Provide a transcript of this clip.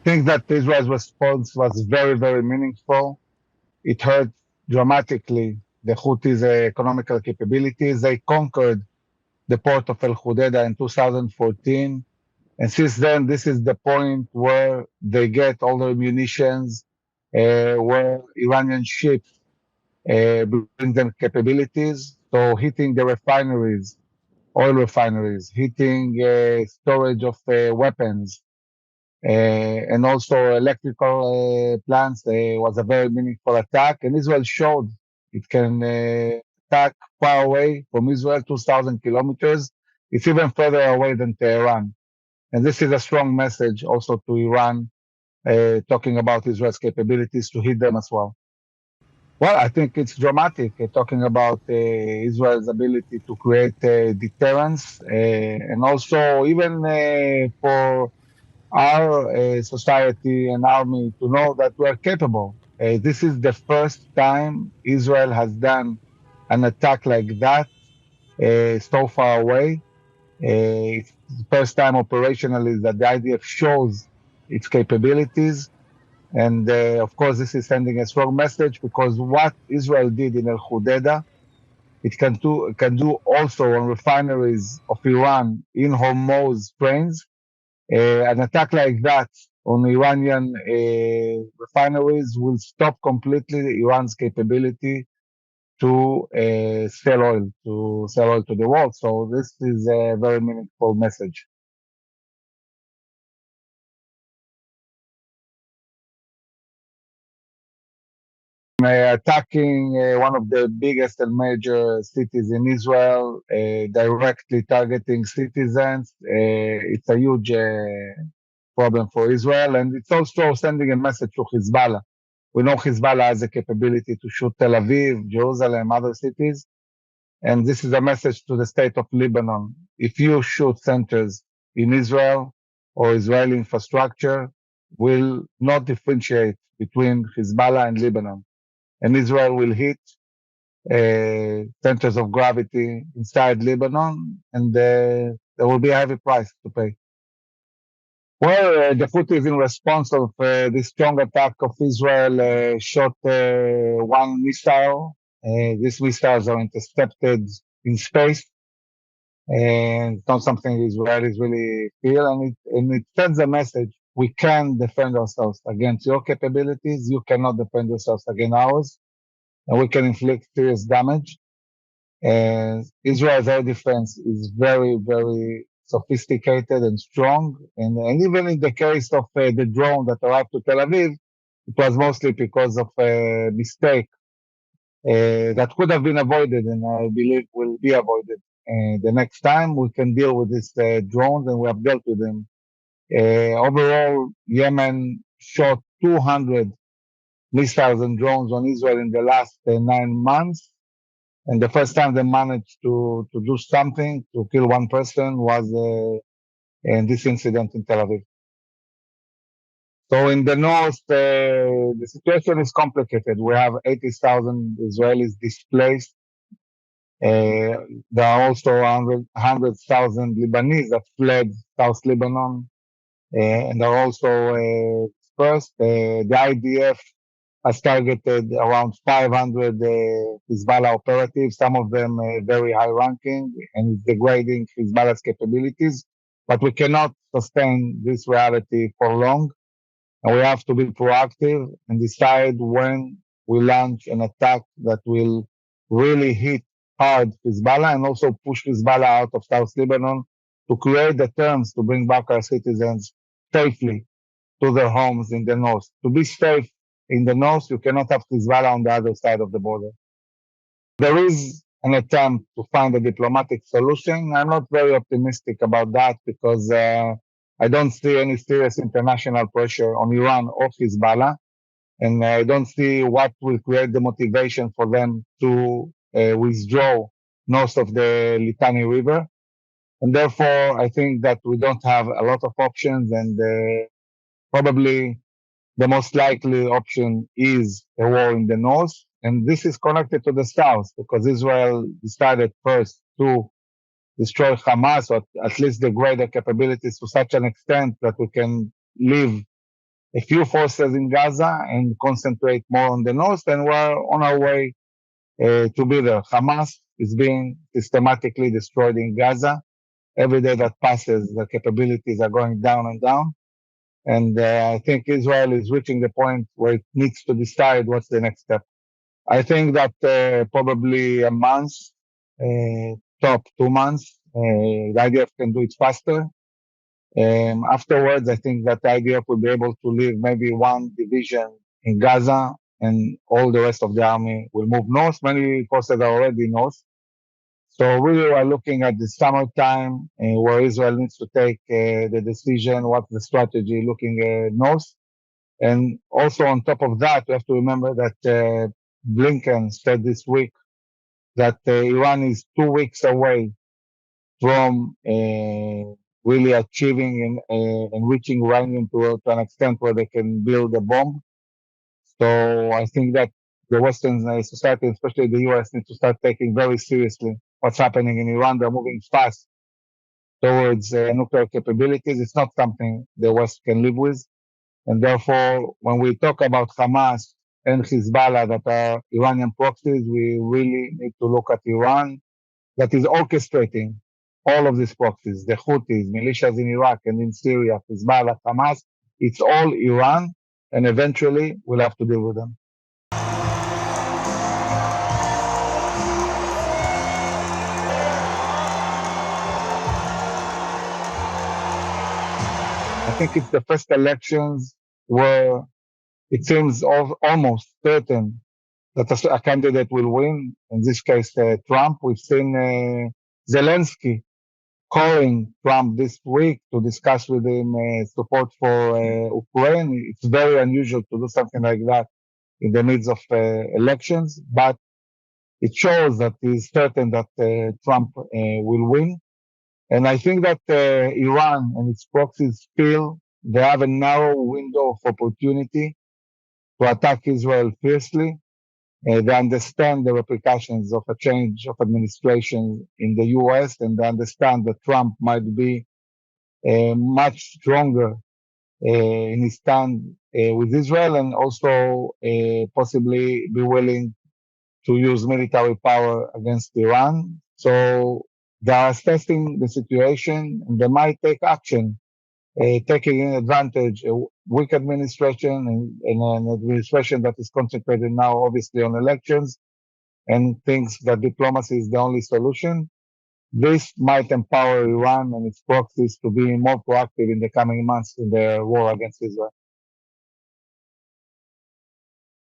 think that Israel's response was very, very meaningful. It hurt dramatically the Houthis' economical capabilities. They conquered the port of El Hudaydah in 2014. And since then, this is the point where they get all their munitions, where Iranian ships bring them capabilities. So hitting the refineries, oil refineries, hitting storage of weapons, and also electrical plants was a very meaningful attack. And Israel showed it can attack far away from Israel, 2,000 kilometers. It's even further away than Tehran. And this is a strong message also to Iran, talking about Israel's capabilities to hit them as well. Well, I think it's dramatic, talking about Israel's ability to create deterrence, and also even for our society and army to know that we are capable. This is the first time Israel has done an attack like that so far away. It's the first time operationally that the IDF shows its capabilities. And of course, this is sending a strong message because what Israel did in El Hudaydah, it can do also on refineries of Iran in Hormuz Straits. An attack like that on Iranian refineries will stop completely Iran's capability to sell oil to the world. So this is a very meaningful message. Attacking one of the biggest and major cities in Israel, directly targeting citizens. It's a huge problem for Israel, and it's also sending a message to Hezbollah. We know Hezbollah has the capability to shoot Tel Aviv, Jerusalem, other cities, and this is a message to the state of Lebanon. If you shoot centers in Israel or Israeli infrastructure, will not differentiate between Hezbollah and Lebanon, and Israel will hit centers of gravity inside Lebanon, and there will be a heavy price to pay. Well, the Houthis, in response of this strong attack of Israel, shot one missile. These missiles are intercepted in space, and it's not something Israelis really feel, and it sends a message: we can defend ourselves against your capabilities. You cannot defend yourselves against ours, and we can inflict serious damage. And Israel's air defense is very, very sophisticated and strong. And even in the case of the drone that arrived to Tel Aviv, it was mostly because of a mistake that could have been avoided, and I believe will be avoided. The next time we can deal with these drones, and we have dealt with them. Overall, Yemen shot 200 missiles and drones on Israel in the last 9 months. And the first time they managed to do something to kill one person was in this incident in Tel Aviv. So in the north, the situation is complicated. We have 80,000 Israelis displaced. There are also 100,000 Lebanese that fled South Lebanon, and are also dispersed. The IDF has targeted around 500 Hezbollah operatives, some of them very high ranking, and it's degrading Hezbollah's capabilities. But we cannot sustain this reality for long, and we have to be proactive and decide when we launch an attack that will really hit hard Hezbollah and also push Hezbollah out of South Lebanon to create the terms to bring back our citizens safely to their homes in the north. To be safe in the north, you cannot have Hezbollah on the other side of the border. There is an attempt to find a diplomatic solution. I'm not very optimistic about that because I don't see any serious international pressure on Iran or Hezbollah, and I don't see what will create the motivation for them to withdraw north of the Litani River. And therefore, I think that we don't have a lot of options, and probably the most likely option is a war in the north. And this is connected to the south because Israel decided first to destroy Hamas, or at least degrade their capabilities to such an extent that we can live a few forces in Gaza and concentrate more on the north, and we're on our way to be there. Hamas is being systematically destroyed in Gaza. Every day that passes, the capabilities are going down and down. And I think Israel is reaching the point where it needs to decide what's the next step. I think that probably a month, top 2 months, the IDF can do it faster. Afterwards, I think that the IDF will be able to leave maybe one division in Gaza and all the rest of the army will move north. Many forces are already north. So really we're looking at the summertime where Israel needs to take the decision, what's the strategy looking north. And also on top of that, we have to remember that Blinken said this week that Iran is 2 weeks away from really achieving and reaching uranium to an extent where they can build a bomb. So I think that the Western society, especially the US, needs to start taking very seriously what's happening in Iran. They're moving fast towards nuclear capabilities. It's not something the West can live with. And therefore, when we talk about Hamas and Hezbollah that are Iranian proxies, we really need to look at Iran that is orchestrating all of these proxies, the Houthis, militias in Iraq and in Syria, Hezbollah, Hamas. It's all Iran, and eventually we'll have to deal with them. I think it's the first elections where it seems almost certain that a candidate will win. In this case, Trump. We've seen Zelensky calling Trump this week to discuss with him support for Ukraine. It's very unusual to do something like that in the midst of elections, but it shows that he's certain that Trump will win. And I think that Iran and its proxies feel they have a narrow window of opportunity to attack Israel fiercely. They understand the repercussions of a change of administration in the US, and they understand that Trump might be much stronger in his stand with Israel, and also possibly be willing to use military power against Iran. So they are assessing the situation, and they might take action, taking advantage a weak administration and an administration that is concentrated now obviously on elections and thinks that diplomacy is the only solution. This might empower Iran and its proxies to be more proactive in the coming months in their war against Israel.